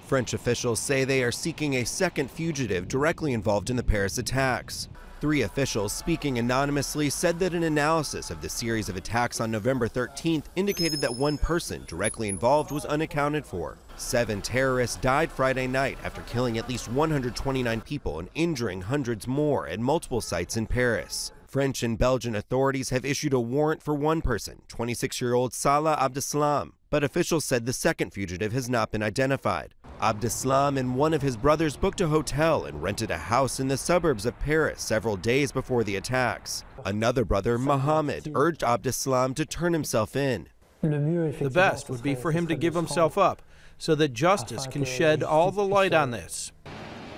French officials say they are seeking a second fugitive directly involved in the Paris attacks. 3 officials speaking anonymously said that an analysis of the series of attacks on November 13th indicated that one person directly involved was unaccounted for. 7 terrorists died Friday night after killing at least 129 people and injuring hundreds more at multiple sites in Paris. French and Belgian authorities have issued a warrant for one person, 26-year-old Salah Abdeslam, but officials said the second fugitive has not been identified. Abdeslam and one of his brothers booked a hotel and rented a house in the suburbs of Paris several days before the attacks. Another brother, Mohammed, urged Abdeslam to turn himself in. The best would be for him to give himself up so that justice can shed all the light on this.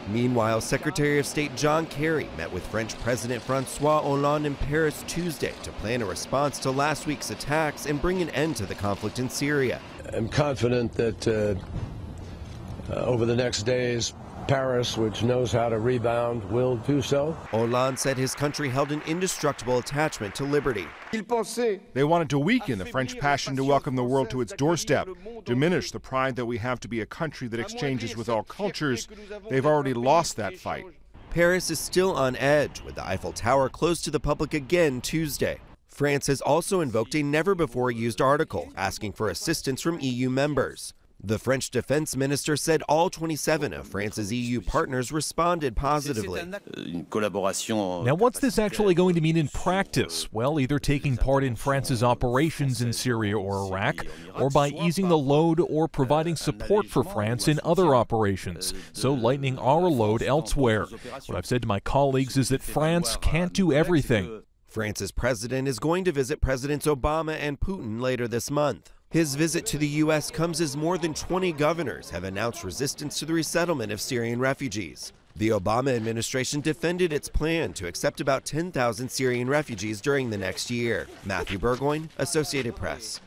Meanwhile, Secretary of State John Kerry met with French President François Hollande in Paris Tuesday to plan a response to last week's attacks and bring an end to the conflict in Syria. I'm confident that over the next days, Paris, which knows how to rebound, will do so. Hollande said his country held an indestructible attachment to liberty. They wanted to weaken the French passion to welcome the world to its doorstep, diminish the pride that we have to be a country that exchanges with all cultures. They've already lost that fight. Paris is still on edge, with the Eiffel Tower closed to the public again Tuesday. France has also invoked a never-before-used article, asking for assistance from EU members. The French defense minister said all 27 of France's EU partners responded positively. Now, what's this actually going to mean in practice? Well, either taking part in France's operations in Syria or Iraq, or by easing the load or providing support for France in other operations, so lightening our load elsewhere. What I've said to my colleagues is that France can't do everything. France's president is going to visit Presidents Obama and Putin later this month. His visit to the U.S. comes as more than 20 governors have announced resistance to the resettlement of Syrian refugees. The Obama administration defended its plan to accept about 10,000 Syrian refugees during the next year. Matthew Burgoyne, Associated Press.